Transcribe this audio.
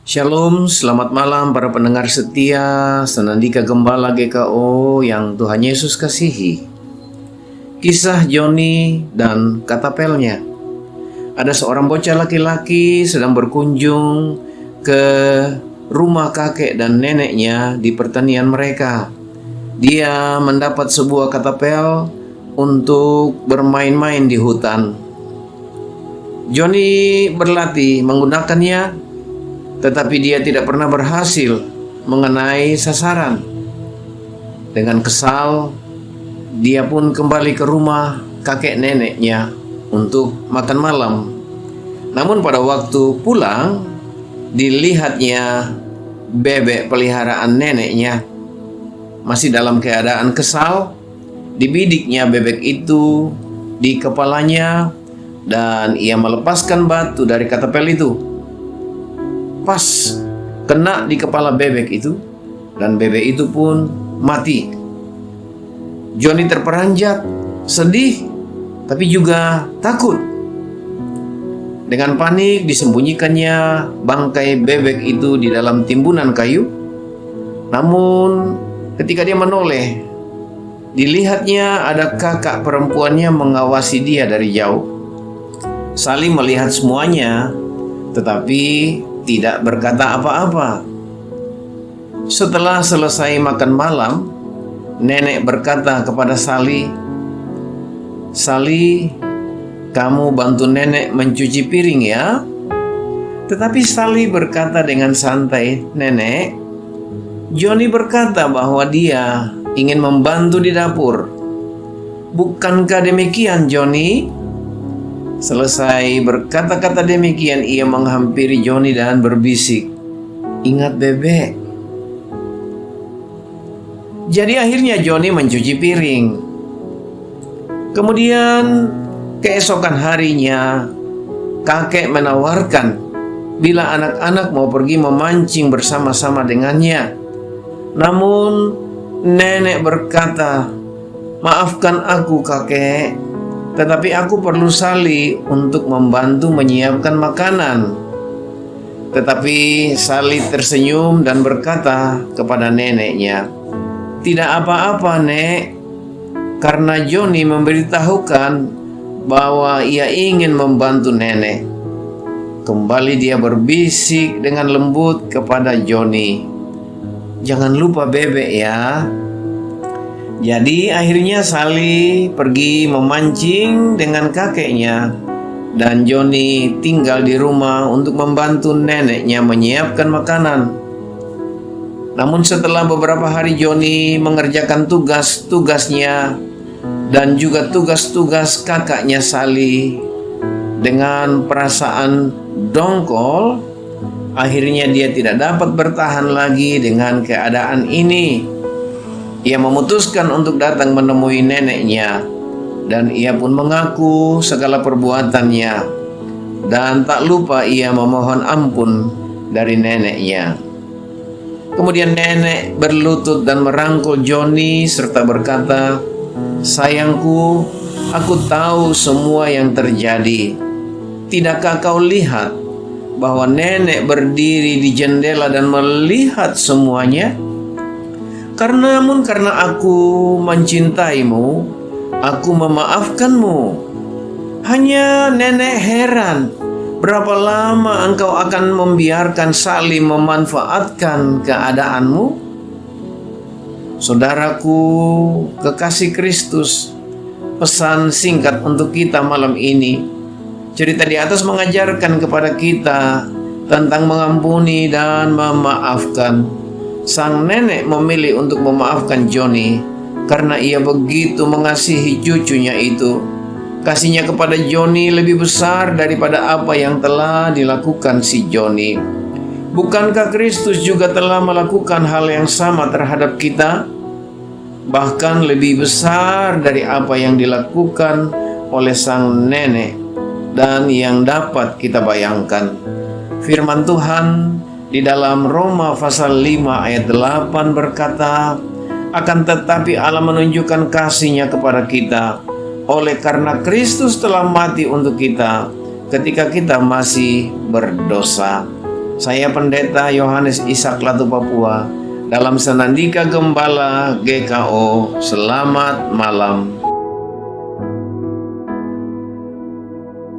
Shalom, selamat malam para pendengar setia Senandika Gembala GKO yang Tuhan Yesus kasihi. Kisah Joni dan katapelnya. Ada seorang bocah laki-laki sedang berkunjung ke rumah kakek dan neneknya di pertanian mereka. Dia mendapat sebuah katapel untuk bermain-main di hutan. Joni berlatih menggunakannya, tetapi dia tidak pernah berhasil mengenai sasaran. Dengan kesal, dia pun kembali ke rumah kakek neneknya untuk makan malam. Namun pada waktu pulang, dilihatnya bebek peliharaan neneknya masih dalam keadaan kesal. Dibidiknya bebek itu di kepalanya dan ia melepaskan batu dari katapel itu. Pas kena di kepala bebek itu, dan bebek itu pun mati. Joni terperanjat, sedih, tapi juga takut. Dengan panik disembunyikannya bangkai bebek itu di dalam timbunan kayu. Namun ketika dia menoleh, dilihatnya ada kakak perempuannya mengawasi dia dari jauh. Saling melihat semuanya, tetapi tidak berkata apa-apa. Setelah selesai makan malam, nenek berkata kepada Sali, "Sali, kamu bantu nenek mencuci piring ya." Tetapi Sali berkata dengan santai, "Nenek, Joni berkata bahwa dia ingin membantu di dapur. Bukankah demikian, Joni?" Selesai berkata-kata demikian, ia menghampiri Joni dan berbisik, "Ingat bebek." Jadi akhirnya Joni mencuci piring. Kemudian keesokan harinya, kakek menawarkan bila anak-anak mau pergi memancing bersama-sama dengannya. Namun nenek berkata, "Maafkan aku kakek, tetapi aku perlu Sali untuk membantu menyiapkan makanan." Tetapi Sali tersenyum dan berkata kepada neneknya, "Tidak apa-apa, Nek, karena Joni memberitahukan bahwa ia ingin membantu nenek." Kembali dia berbisik dengan lembut kepada Joni, "Jangan lupa bebek ya." Jadi akhirnya Sali pergi memancing dengan kakeknya, dan Joni tinggal di rumah untuk membantu neneknya menyiapkan makanan. Namun setelah beberapa hari Joni mengerjakan tugas-tugasnya dan juga tugas-tugas kakaknya Sali dengan perasaan dongkol, akhirnya dia tidak dapat bertahan lagi dengan keadaan ini. Ia memutuskan untuk datang menemui neneknya, dan ia pun mengaku segala perbuatannya, dan tak lupa ia memohon ampun dari neneknya. Kemudian nenek berlutut dan merangkul Joni serta berkata, "Sayangku, aku tahu semua yang terjadi. Tidakkah kau lihat bahwa nenek berdiri di jendela dan melihat semuanya? Karena aku mencintaimu, aku memaafkanmu. Hanya nenek heran, berapa lama engkau akan membiarkan Sali memanfaatkan keadaanmu?" Saudaraku, kekasih Kristus, pesan singkat untuk kita malam ini. Cerita di atas mengajarkan kepada kita tentang mengampuni dan memaafkan. Sang nenek memilih untuk memaafkan Joni karena ia begitu mengasihi cucunya itu. Kasihnya kepada Joni lebih besar daripada apa yang telah dilakukan si Joni. Bukankah Kristus juga telah melakukan hal yang sama terhadap kita? Bahkan lebih besar dari apa yang dilakukan oleh sang nenek dan yang dapat kita bayangkan. Firman Tuhan di dalam Roma pasal 5 ayat 8 berkata, "Akan tetapi Allah menunjukkan kasih-Nya kepada kita oleh karena Kristus telah mati untuk kita ketika kita masih berdosa." Saya Pendeta Yohanes Ishak Latu Papua dalam Senandika Gembala GKO. Selamat malam.